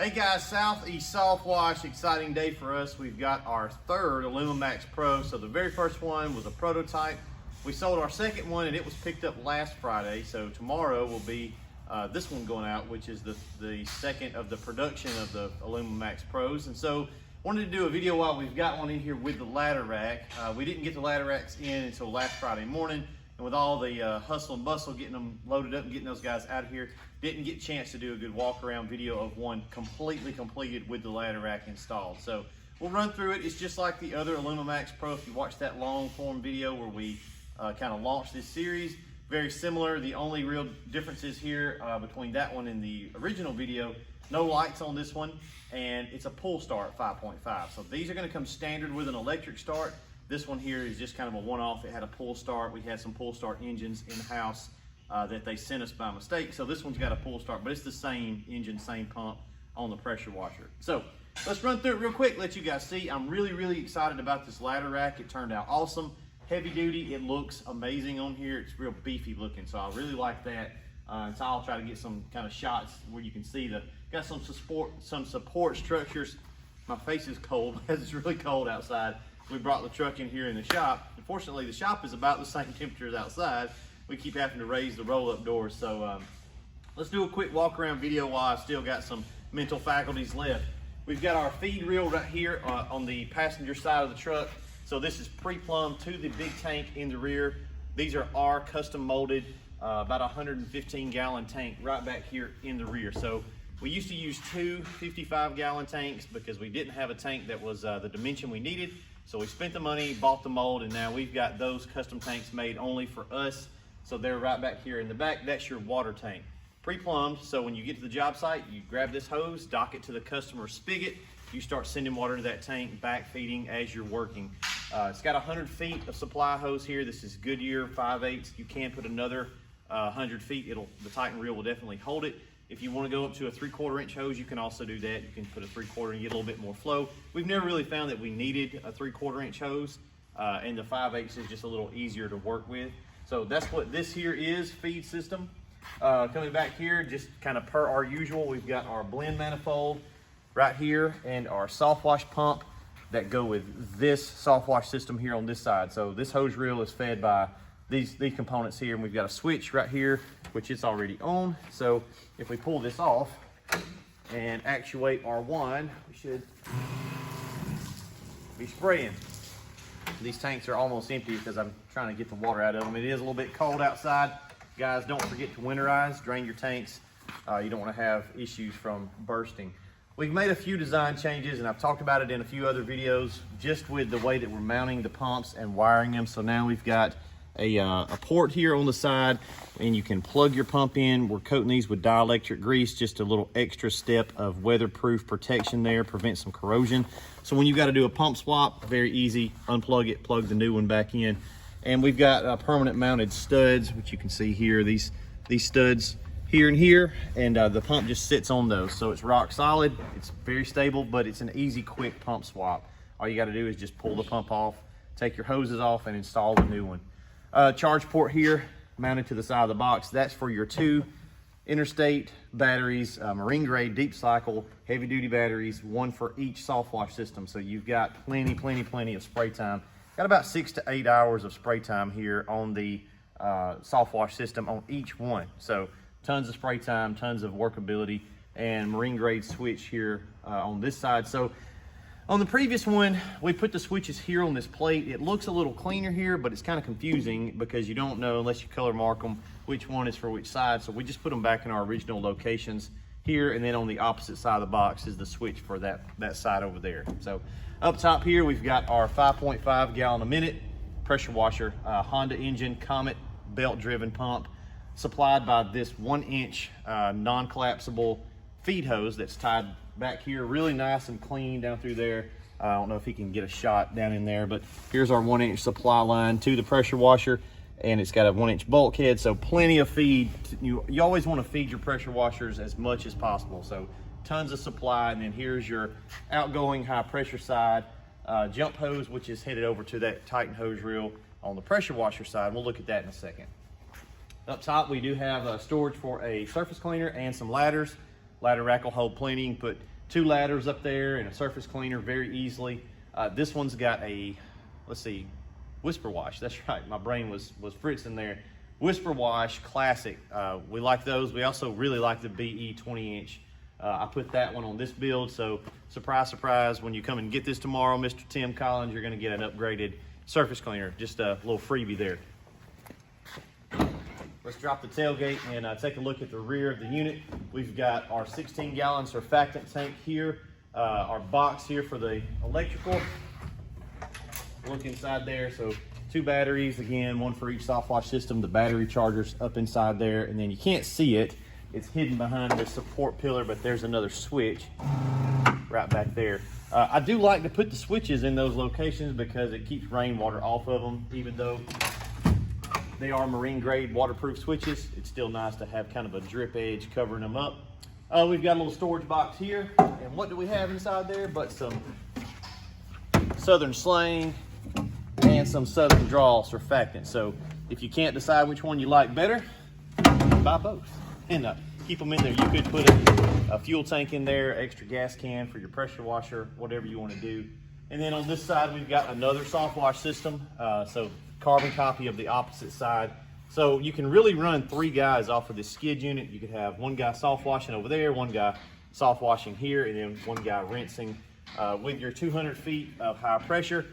Hey guys, Southeast Softwash, exciting day for us. We've got our third AlumiMAX PRO. So the very first one was a prototype. We sold our second one and it was picked up last Friday. So tomorrow will be this one going out, which is the second of the production of the AlumiMAX PROs. And so wanted to do a video while we've got one in here with the ladder rack. We didn't get the ladder racks in until last Friday morning. And with all the hustle and bustle, getting them loaded up and getting those guys out of here, didn't get a chance to do a good walk around video of one completely completed with the ladder rack installed. So we'll run through it. It's just like the other AlumiMAX Pro. If you watch that long form video where we kind of launched this series, very similar. The only real difference is here between that one and the original video, no lights on this one, and it's a pull start 5.5. So these are gonna come standard with an electric start. This one here is just kind of a one-off. It had a pull start. We had some pull start engines in-house that they sent us by mistake. So this one's got a pull start, but it's the same engine, same pump on the pressure washer. So let's run through it real quick, let you guys see. I'm really excited about this ladder rack. It turned out awesome. Heavy duty, it looks amazing on here. It's real beefy looking, so I really like that. So I'll try to get some kind of shots where you can see got some support structures. My face is cold, it's really cold outside. We brought the truck in here in the shop. Unfortunately, the shop is about the same temperature as outside. We keep having to raise the roll-up doors. So let's do a quick walk-around video while I've still got some mental faculties left. We've got our feed reel right here on the passenger side of the truck. So this is pre-plumbed to the big tank in the rear. These are our custom molded, about 115-gallon tank right back here in the rear. So we used to use two 55-gallon tanks because we didn't have a tank that was the dimension we needed. So we spent the money, bought the mold, and now we've got those custom tanks made only for us. So they're right back here in the back. That's your water tank. Pre-plumbed, so when you get to the job site, you grab this hose, dock it to the customer's spigot. You start sending water to that tank, back feeding as you're working. It's got 100 feet of supply hose here. This is Goodyear 5/8. You can put another 100 feet. The Titan reel will definitely hold it. If you want to go up to a 3/4 inch hose, you can also do that. You can put a 3/4 and get a little bit more flow. We've never really found that we needed a 3/4 inch hose, and the 5/8 is just a little easier to work with. So that's what this here is, feed system. Coming back here, just kind of per our usual, we've got our blend manifold right here and our Softwash pump that go with this Softwash system here on this side. So this hose reel is fed by these components here, and we've got a switch right here, which is already on. So if we pull this off and actuate our wand, we should be spraying. These tanks are almost empty because I'm trying to get the water out of them. It is a little bit cold outside. Guys, don't forget to winterize, drain your tanks. You don't want to have issues from bursting. We've made a few design changes, and I've talked about it in a few other videos, just with the way that we're mounting the pumps and wiring them. So now we've got a port here on the side, and you can plug your pump in. We're coating these with dielectric grease, just a little extra step of weatherproof protection there, prevent some corrosion. So when you got to do a pump swap, very easy, unplug it, plug the new one back in. And we've got permanent mounted studs, which you can see here, these studs here and here, and the pump just sits on those. So it's rock solid, it's very stable, but it's an easy, quick pump swap. All you got to do is just pull the pump off, take your hoses off, and install the new one. Charge port here mounted to the side of the box. That's for your two interstate batteries, marine grade deep cycle heavy duty batteries, one for each Softwash system. So you've got plenty of spray time. Got about 6 to 8 hours of spray time here on the Softwash system on each one. So tons of spray time, tons of workability, and marine grade switch here on this side. So on the previous one, we put the switches here on this plate. It looks a little cleaner here, but it's kind of confusing because you don't know, unless you color mark them, which one is for which side. So we just put them back in our original locations here, and then on the opposite side of the box is the switch for that side over there. So up top here, we've got our 5.5 gallon a minute pressure washer, Honda engine, Comet belt-driven pump, supplied by this 1-inch non-collapsible feed hose that's tied back here, really nice and clean down through there. I don't know if he can get a shot down in there, but here's our 1-inch supply line to the pressure washer, and it's got a 1-inch bulkhead, so plenty of feed. You always want to feed your pressure washers as much as possible, so tons of supply. And then here's your outgoing high pressure side jump hose, which is headed over to that Titan hose reel on the pressure washer side. We'll look at that in a second. Up top, we do have storage for a surface cleaner and some ladders. Ladder rack will hold plenty. You can put 2 ladders up there and a surface cleaner very easily. This one's got a, let's see, Whisper Wash. That's right, my brain was fritzing there. Whisper Wash Classic. We like those. We also really like the BE 20-inch. I put that one on this build, so surprise, surprise, when you come and get this tomorrow, Mr. Tim Collins, you're gonna get an upgraded surface cleaner. Just a little freebie there. Let's drop the tailgate and take a look at the rear of the unit. We've got our 16-gallon surfactant tank here, our box here for the electrical. Look inside there, so 2 batteries, again, 1 for each Softwash system. The battery charger's up inside there, and then you can't see it. It's hidden behind this support pillar, but there's another switch right back there. I do like to put the switches in those locations because it keeps rainwater off of them. Even though they are marine grade waterproof switches, it's still nice to have kind of a drip edge covering them up. We've got a little storage box here, and what do we have inside there but some Southern Slang and some Southern Draw surfactant. So if you can't decide which one you like better, buy both and keep them in there. You could put a fuel tank in there, extra gas can for your pressure washer, whatever you want to do. And then on this side, we've got another Softwash system. So carbon copy of the opposite side. So you can really run 3 guys off of this skid unit. You could have 1 guy soft washing over there, 1 guy soft washing here, and then 1 guy rinsing with your 200 feet of high pressure.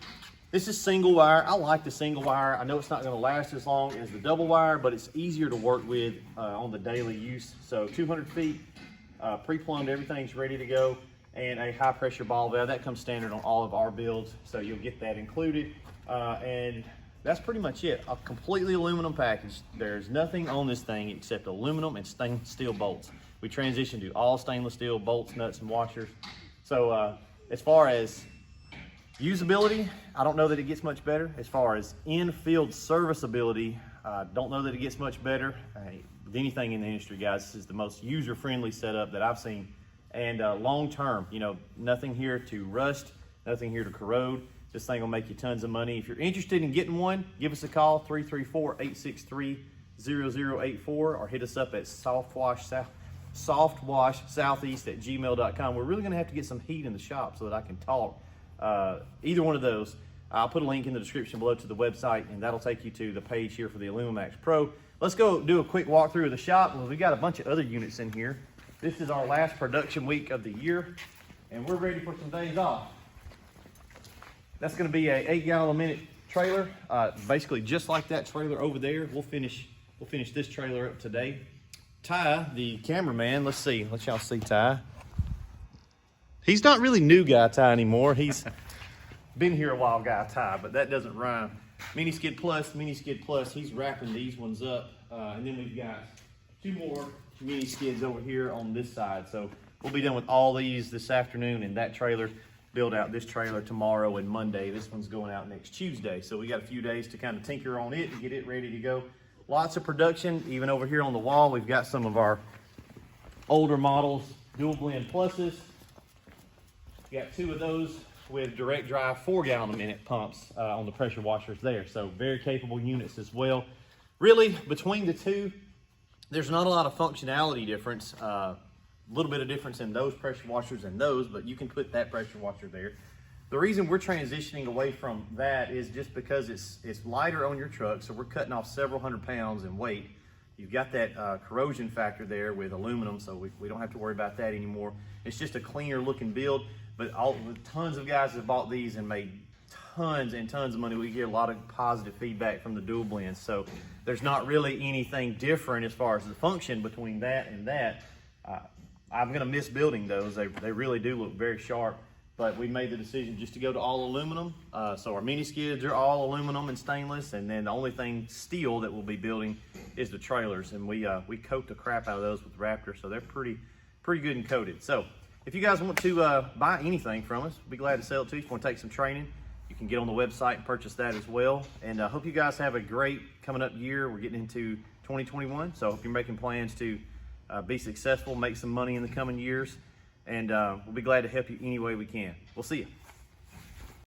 This is single wire. I like the single wire. I know it's not going to last as long as the double wire, but it's easier to work with on the daily use. So 200 feet, pre-plumbed, everything's ready to go, and a high pressure ball valve. That comes standard on all of our builds, so you'll get that included. And that's pretty much it. A completely aluminum package. There's nothing on this thing except aluminum and stainless steel bolts. We transitioned to all stainless steel bolts, nuts, and washers. So as far as usability, I don't know that it gets much better. As far as in-field serviceability, don't know that it gets much better. With anything in the industry, guys, this is the most user-friendly setup that I've seen. And long-term, you know, nothing here to rust, nothing here to corrode. This thing will make you tons of money. If you're interested in getting one, give us a call, 334-863-0084, or hit us up at softwashsoutheast@gmail.com. We're really gonna have to get some heat in the shop so that I can talk. Either one of those. I'll put a link in the description below to the website, and that'll take you to the page here for the AlumiMAX Pro. Let's go do a quick walkthrough of the shop. Well, we got a bunch of other units in here. This is our last production week of the year, and we're ready for some days off. That's going to be a 8-gallon a minute trailer, basically just like that trailer over there. We'll finish this trailer up today. Ty, the cameraman, let y'all see Ty. He's not really new guy Ty anymore. He's been here a while guy Ty, but that doesn't rhyme. Mini Skid Plus, he's wrapping these ones up. And then we've got 2 more mini skids over here on this side. So we'll be done with all these this afternoon, and that trailer, build out this trailer tomorrow and Monday. This one's going out next Tuesday. So we got a few days to kind of tinker on it and get it ready to go. Lots of production. Even over here on the wall, we've got some of our older models, dual blend pluses. Got 2 of those with direct drive 4-gallon a minute pumps on the pressure washers there. So very capable units as well. Really, between the 2, there's not a lot of functionality difference. A little bit of difference in those pressure washers and those, but you can put that pressure washer there. The reason we're transitioning away from that is just because it's lighter on your truck, so we're cutting off several hundred pounds in weight. You've got that corrosion factor there with aluminum, so we don't have to worry about that anymore. It's just a cleaner looking build, but tons of guys have bought these and made tons and tons of money. We get a lot of positive feedback from the dual blends, so there's not really anything different as far as the function between that and that. I'm gonna miss building those. They really do look very sharp, but we made the decision just to go to all aluminum. So our mini skids are all aluminum and stainless, and then the only thing steel that we'll be building is the trailers, and we coat the crap out of those with Raptor, so they're pretty good and coated. So if you guys want to buy anything from us, we'll be glad to sell it to you. If you want to take some training, you can get on the website and purchase that as well. And I hope you guys have a great coming up year. We're getting into 2021, so I hope you're making plans to be successful, make some money in the coming years, and we'll be glad to help you any way we can. We'll see you.